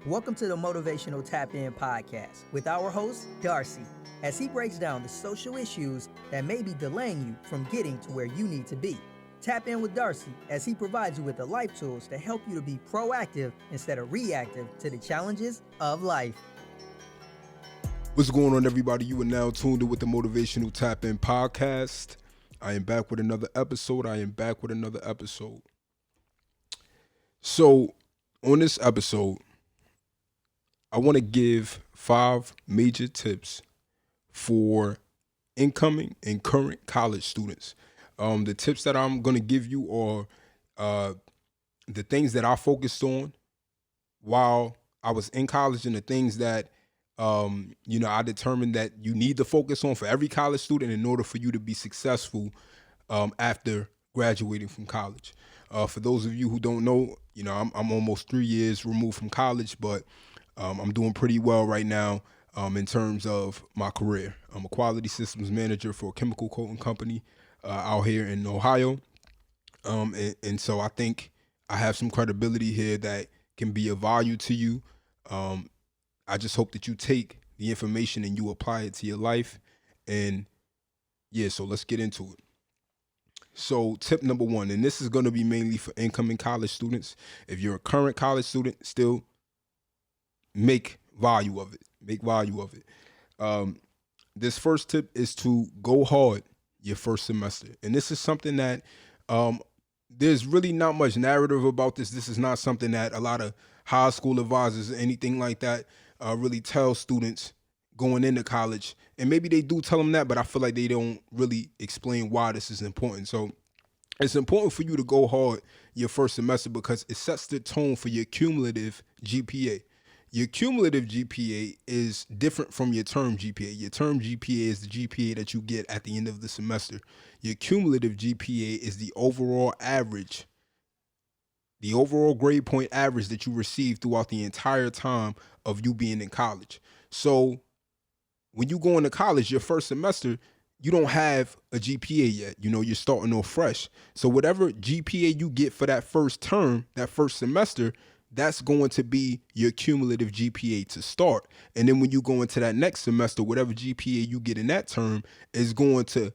Welcome to the Motivational Tap In podcast with our host, Darcy, as he breaks down the social issues that may be delaying you from getting to where you need to be. Tap in with Darcy as he provides you with the life tools to help you to be proactive instead of reactive to the challenges of life. What's going on, everybody? You are now tuned in with the Motivational Tap In podcast. I am back with another episode. So, on this episode, I want to give 5 major tips for incoming and current college students. The tips that I'm going to give you are the things that I focused on while I was in college and the things that I determined that you need to focus on for every college student in order for you to be successful after graduating from college. For those of you who don't know, I'm almost 3 years removed from college, but I'm doing pretty well right now in terms of my career. I'm a quality systems manager for a chemical coating company out here in Ohio. And so I think I have some credibility here that can be of value to you. I just hope that you take the information and you apply it to your life. And so let's get into it. So tip number 1, and this is going to be mainly for incoming college students. If you're a current college student, still make value of it. This first tip is to go hard your first semester. And this is something that there's really not much narrative about this. This is not something that a lot of high school advisors or anything like that really tell students going into college. And maybe they do tell them that, but I feel like they don't really explain why this is important. So it's important for you to go hard your first semester because it sets the tone for your cumulative GPA. Your cumulative GPA is different from your term GPA. Your term GPA is the GPA that you get at the end of the semester. Your cumulative GPA is the overall average, the overall grade point average that you receive throughout the entire time of you being in college. So when you go into college, your first semester, you don't have a GPA yet. You're starting off fresh. So whatever GPA you get for that first term, that first semester, that's going to be your cumulative GPA to start. And then when you go into that next semester, whatever GPA you get in that term is going to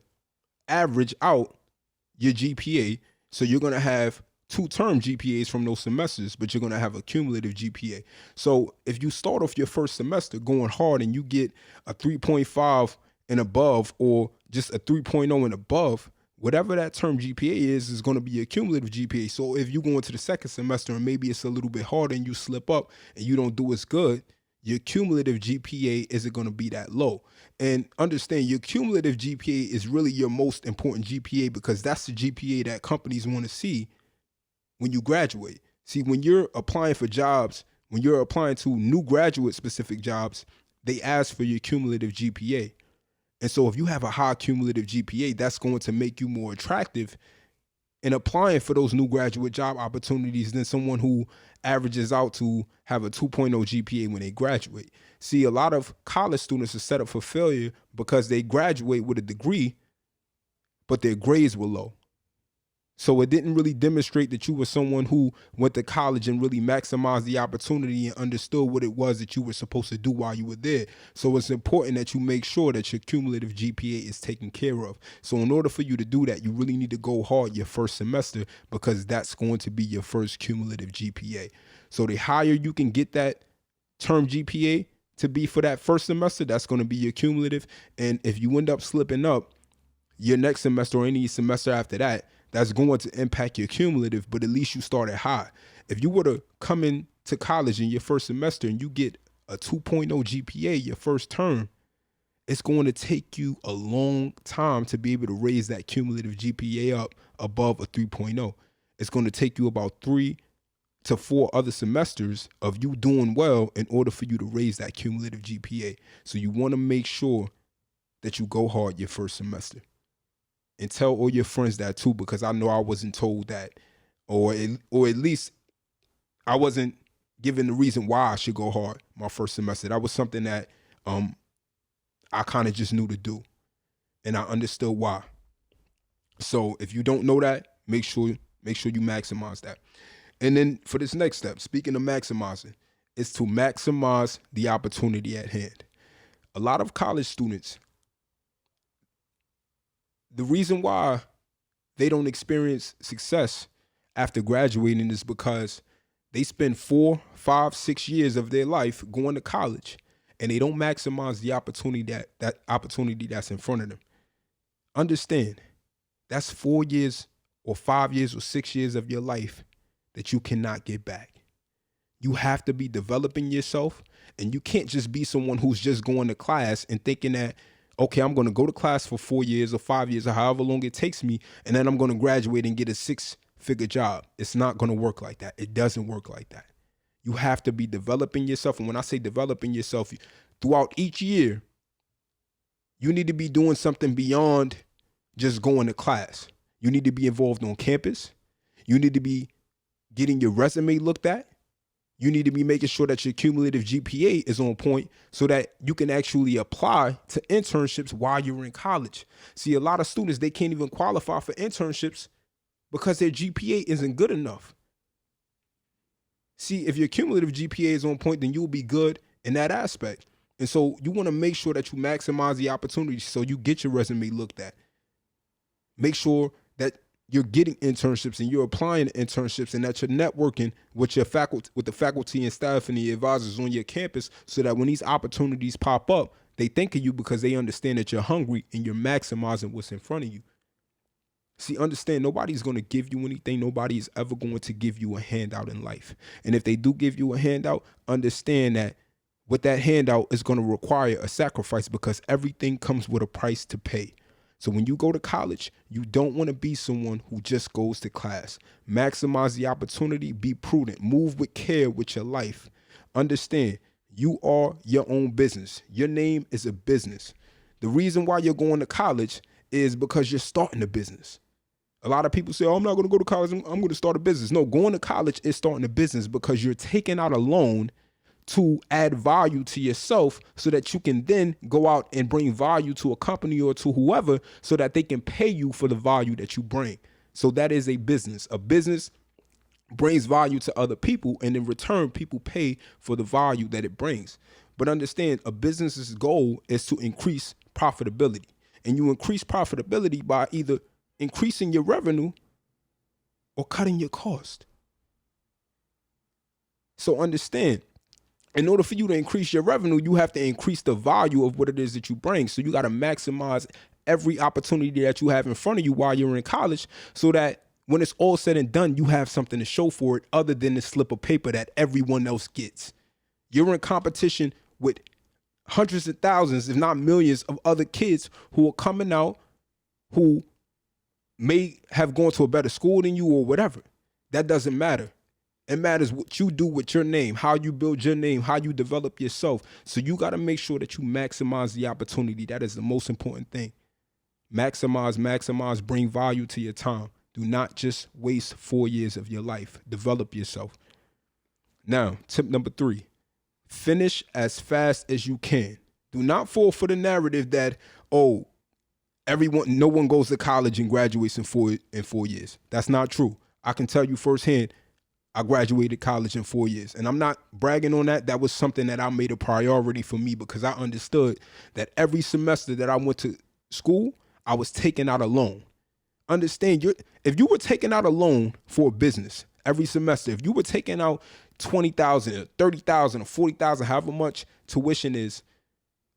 average out your GPA. So you're going to have 2 term GPAs from those semesters, but you're going to have a cumulative GPA. So if you start off your first semester going hard and you get a 3.5 and above, or just a 3.0 and above, whatever that term GPA is going to be your cumulative GPA. So if you go into the second semester and maybe it's a little bit harder and you slip up and you don't do as good, your cumulative GPA isn't going to be that low. And understand, your cumulative GPA is really your most important GPA because that's the GPA that companies want to see when you graduate. See, when you're applying for jobs, when you're applying to new graduate specific jobs, they ask for your cumulative GPA. And so if you have a high cumulative GPA, that's going to make you more attractive in applying for those new graduate job opportunities than someone who averages out to have a 2.0 GPA when they graduate. See, a lot of college students are set up for failure because they graduate with a degree, but their grades were low. So it didn't really demonstrate that you were someone who went to college and really maximized the opportunity and understood what it was that you were supposed to do while you were there. So it's important that you make sure that your cumulative GPA is taken care of. So in order for you to do that, you really need to go hard your first semester because that's going to be your first cumulative GPA. So the higher you can get that term GPA to be for that first semester, that's going to be your cumulative. And if you end up slipping up your next semester or any semester after that, that's going to impact your cumulative, but at least you started high. If you were to come into college in your first semester and you get a 2.0 GPA your first term, it's going to take you a long time to be able to raise that cumulative GPA up above a 3.0. It's going to take you about 3 to 4 other semesters of you doing well in order for you to raise that cumulative GPA. So you want to make sure that you go hard your first semester. And tell all your friends that too, because I know I wasn't told that, or at least I wasn't given the reason why I should go hard my first semester. That was something that I kind of just knew to do, and I understood why. So if you don't know that, make sure you maximize that. And then for this next step, speaking of maximizing, is to maximize the opportunity at hand. A lot of college students, the reason why they don't experience success after graduating is because they spend 4, 5, 6 years of their life going to college and they don't maximize the opportunity that opportunity that's in front of them. Understand, that's 4 years or 5 years or 6 years of your life that you cannot get back. You have to be developing yourself, and you can't just be someone who's just going to class and thinking that, okay, I'm going to go to class for 4 years or 5 years or however long it takes me, and then I'm going to graduate and get a 6-figure job. It's not going to work like that. It doesn't work like that. You have to be developing yourself. And when I say developing yourself, throughout each year, you need to be doing something beyond just going to class. You need to be involved on campus. You need to be getting your resume looked at. You need to be making sure that your cumulative GPA is on point so that you can actually apply to internships while you're in college. See, a lot of students, they can't even qualify for internships because their GPA isn't good enough. See, if your cumulative GPA is on point, then you'll be good in that aspect. And so you want to make sure that you maximize the opportunity so you get your resume looked at. Make sure that you're getting internships and you're applying to internships and that you're networking with your faculty, with the faculty and staff and the advisors on your campus so that when these opportunities pop up, they think of you because they understand that you're hungry and you're maximizing what's in front of you. See, understand, nobody's going to give you anything. Nobody is ever going to give you a handout in life. And if they do give you a handout, understand that with that handout is going to require a sacrifice because everything comes with a price to pay. So when you go to college, you don't want to be someone who just goes to class. Maximize the opportunity, be prudent, move with care with your life. Understand, you are your own business. Your name is a business. The reason why you're going to college is because you're starting a business. A lot of people say, oh, I'm not going to go to college, I'm going to start a business. No, going to college is starting a business because you're taking out a loan to add value to yourself so that you can then go out and bring value to a company or to whoever so that they can pay you for the value that you bring. So that is a business. A business brings value to other people, and in return, people pay for the value that it brings. But understand, a business's goal is to increase profitability. And you increase profitability by either increasing your revenue or cutting your cost. So understand, in order for you to increase your revenue, you have to increase the value of what it is that you bring. So you got to maximize every opportunity that you have in front of you while you're in college so that when it's all said and done, you have something to show for it other than the slip of paper that everyone else gets. You're in competition with hundreds of thousands, if not millions, of other kids who are coming out who may have gone to a better school than you or whatever. That doesn't matter. It matters what you do with your name, how you build your name, how you develop yourself. So you got to make sure that you maximize the opportunity. That is the most important thing. Maximize, bring value to your time. Do not just waste 4 years of your life. Develop yourself. Now, tip number 3, finish as fast as you can. Do not fall for the narrative that, no one goes to college and graduates in 4 years. That's not true. I can tell you firsthand, I graduated college in 4 years, and I'm not bragging on that. That was something that I made a priority for me because I understood that every semester that I went to school, I was taking out a loan. Understand, if you were taking out a loan for a business every semester, if you were taking out $20,000 or $30,000 or $40,000, however much tuition is,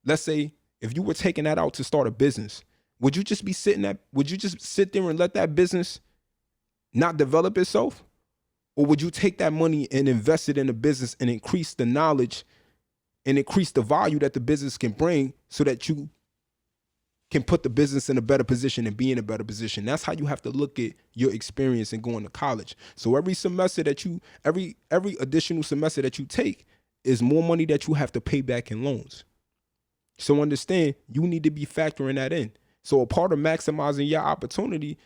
let's say if you were taking that out to start a business, would you just sit there and let that business not develop itself? Or would you take that money and invest it in a business and increase the knowledge and increase the value that the business can bring so that you can put the business in a better position and be in a better position? That's how you have to look at your experience in going to college. So every additional semester that you take is more money that you have to pay back in loans. So understand, you need to be factoring that in. So a part of maximizing your opportunity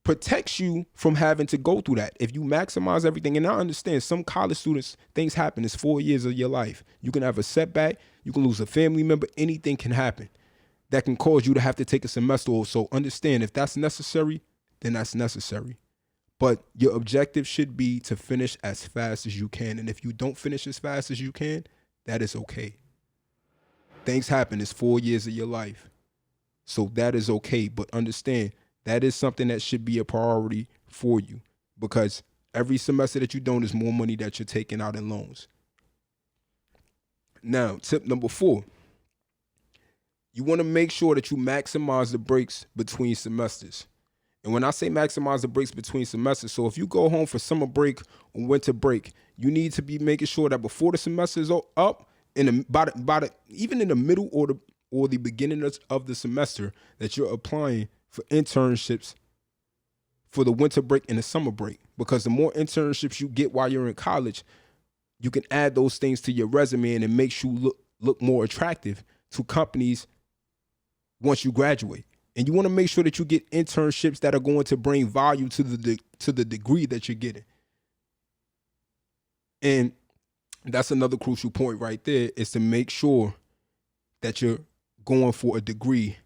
protects you from having to go through that. If you maximize everything, and I understand some college students, things happen. It's 4 years of your life. You can have a setback. You can lose a family member. Anything can happen that can cause you to have to take a semester or so. Understand, if that's necessary, then that's necessary. But your objective should be to finish as fast as you can. And if you don't finish as fast as you can, that is okay. Things happen. It's 4 years of your life. So that is okay. But understand, that is something that should be a priority for you, because every semester that you don't is more money that you're taking out in loans. Now, tip number 4, you want to make sure that you maximize the breaks between semesters. And when I say maximize the breaks between semesters, so if you go home for summer break or winter break, you need to be making sure that before the semester is up, even in the middle or the beginning of the semester, that you're applying for internships for the winter break and the summer break. Because the more internships you get while you're in college, you can add those things to your resume, and it makes you look more attractive to companies once you graduate. And you want to make sure that you get internships that are going to bring value to the degree that you're getting. And that's another crucial point right there, is to make sure that you're going for a degree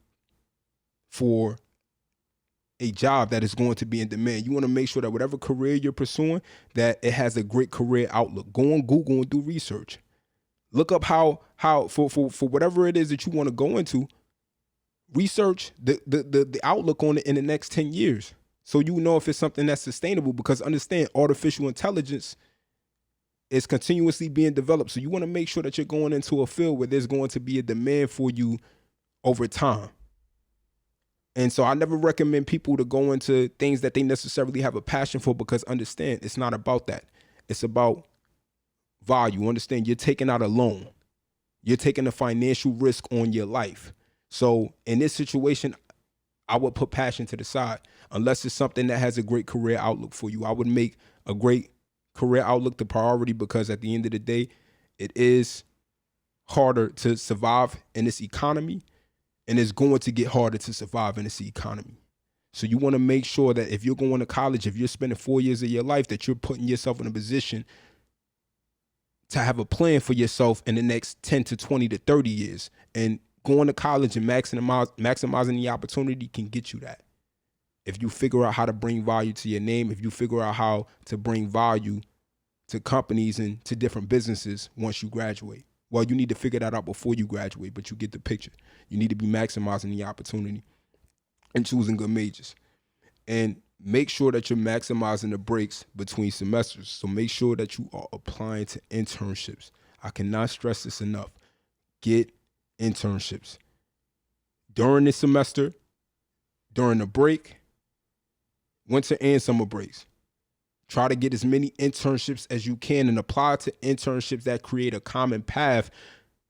for a job that is going to be in demand. You want to make sure that whatever career you're pursuing, that it has a great career outlook. Go on Google and do research. Look up how for whatever it is that you want to go into, research the outlook on it in the next 10 years. So you know if it's something that's sustainable, because understand, artificial intelligence is continuously being developed. So you want to make sure that you're going into a field where there's going to be a demand for you over time. And so I never recommend people to go into things that they necessarily have a passion for, because understand, it's not about that. It's about value. Understand, you're taking out a loan. You're taking a financial risk on your life. So in this situation, I would put passion to the side, unless it's something that has a great career outlook for you. I would make a great career outlook the priority, because at the end of the day, it is harder to survive in this economy, and it's going to get harder to survive in this economy. So you want to make sure that if you're going to college, if you're spending 4 years of your life, that you're putting yourself in a position to have a plan for yourself in the next 10 to 20 to 30 years. And going to college and maximizing the opportunity can get you that. If you figure out how to bring value to your name, if you figure out how to bring value to companies and to different businesses once you graduate. Well, you need to figure that out before you graduate, but you get the picture. You need to be maximizing the opportunity and choosing good majors. And make sure that you're maximizing the breaks between semesters. So make sure that you are applying to internships. I cannot stress this enough. Get internships during the semester, during the break, winter and summer breaks. Try to get as many internships as you can and apply to internships that create a common path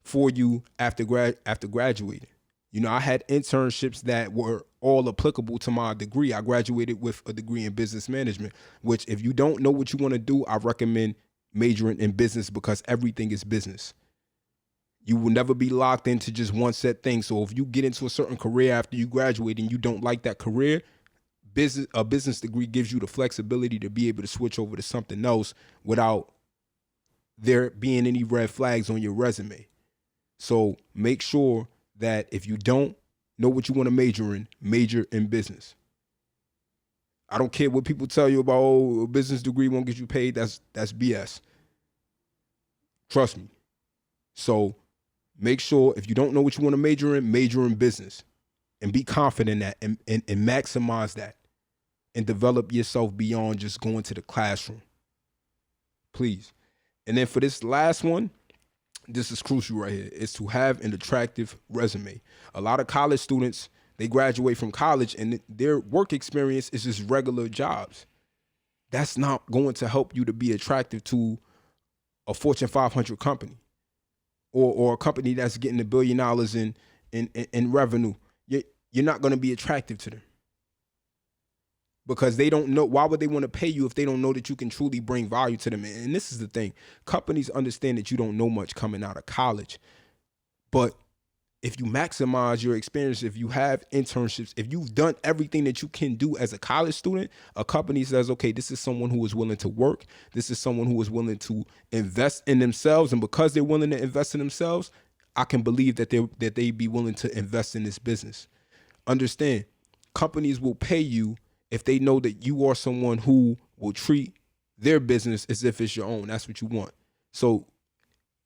for you after graduating. You know, I had internships that were all applicable to my degree. I graduated with a degree in business management, which if you don't know what you want to do, I recommend majoring in business, because everything is business. You will never be locked into just one set thing. So if you get into a certain career after you graduate and you don't like that career, a business degree gives you the flexibility to be able to switch over to something else without there being any red flags on your resume. So make sure that if you don't know what you want to major in business. I don't care what people tell you about, oh, a business degree won't get you paid. That's BS. Trust me. So make sure if you don't know what you want to major in business, and be confident in that, and maximize that, and develop yourself beyond just going to the classroom. Please. And then for this last one, this is crucial right here, is to have an attractive resume. A lot of college students, they graduate from college and their work experience is just regular jobs. That's not going to help you to be attractive to a Fortune 500 company or a company that's getting $1 billion in revenue. You're not going to be attractive to them, because they don't know. Why would they want to pay you if they don't know that you can truly bring value to them? And this is the thing. Companies understand that you don't know much coming out of college. But if you maximize your experience, if you have internships, if you've done everything that you can do as a college student, a company says, okay, this is someone who is willing to work. This is someone who is willing to invest in themselves. And because they're willing to invest in themselves, I can believe that they be willing to invest in this business. Understand, companies will pay you if they know that you are someone who will treat their business as if it's your own. That's what you want. So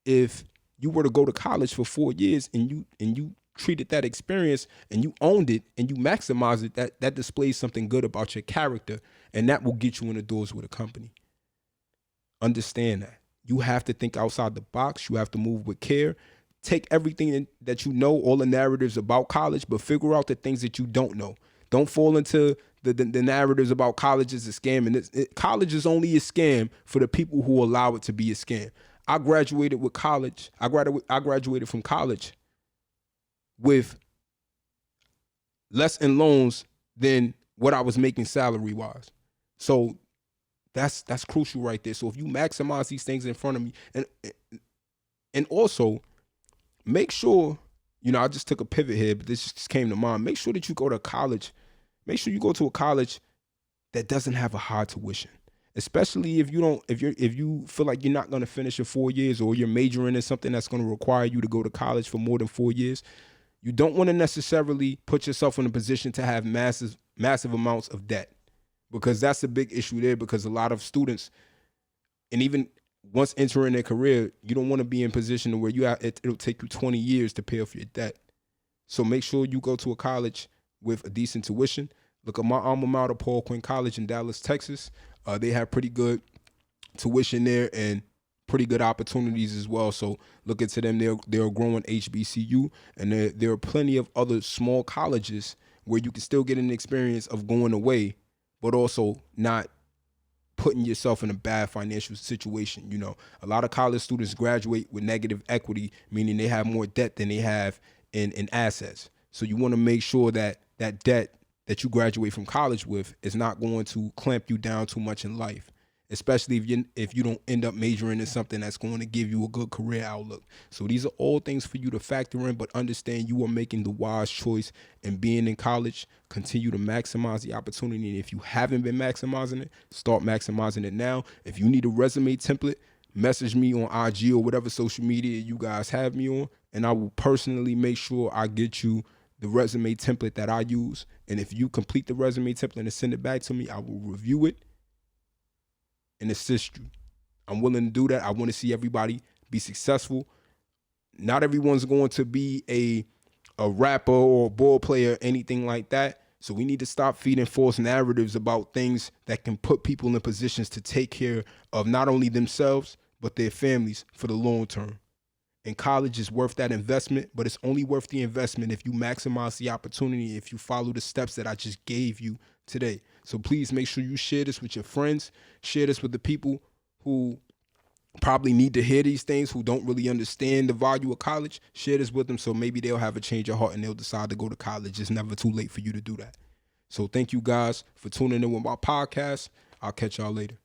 if you were to go to college for 4 years and you treated that experience and you owned it and you maximized it, that displays something good about your character, and that will get you in the doors with a company. Understand that. You have to think outside the box. You have to move with care. Take everything that you know, all the narratives about college, but figure out the things that you don't know. Don't fall into the narratives about college is a scam. And college is only a scam for the people who allow it to be a scam. I graduated with college. I graduated from college with less in loans than what I was making salary wise. So that's crucial right there. So if you maximize these things in front of me, and also make sure, I just took a pivot here, but this just came to mind. Make sure that you go to college. Make sure you go to a college that doesn't have a high tuition. Especially if you feel like you're not going to finish in 4 years, or you're majoring in something that's going to require you to go to college for more than 4 years. You don't want to necessarily put yourself in a position to have massive amounts of debt, because that's a big issue there, because a lot of students, and even once entering their career, you don't want to be in a position where it'll take you 20 years to pay off your debt. So make sure you go to a college with a decent tuition. Look at my alma mater, Paul Quinn College in Dallas, Texas. They have pretty good tuition there and pretty good opportunities as well. So look into them. They're a growing HBCU, and there are plenty of other small colleges where you can still get an experience of going away, but also not putting yourself in a bad financial situation. A lot of college students graduate with negative equity, meaning they have more debt than they have in assets. So you want to make sure that that debt that you graduate from college with is not going to clamp you down too much in life, especially if you don't end up majoring in something that's going to give you a good career outlook. So these are all things for you to factor in, but understand you are making the wise choice in being in college. Continue to maximize the opportunity. And if you haven't been maximizing it, start maximizing it now. If you need a resume template, message me on IG or whatever social media you guys have me on, and I will personally make sure I get you the resume template that I use. And if you complete the resume template and send it back to me, I will review it and assist you. I'm willing to do that. I want to see everybody be successful. Not everyone's going to be a rapper or a ball player, anything like that. So we need to stop feeding false narratives about things that can put people in positions to take care of not only themselves, but their families for the long term. And college is worth that investment, but it's only worth the investment if you maximize the opportunity, if you follow the steps that I just gave you today. So please make sure you share this with your friends, share this with the people who probably need to hear these things, who don't really understand the value of college. Share this with them so maybe they'll have a change of heart and they'll decide to go to college. It's never too late for you to do that. So thank you guys for tuning in with my podcast. I'll catch y'all later.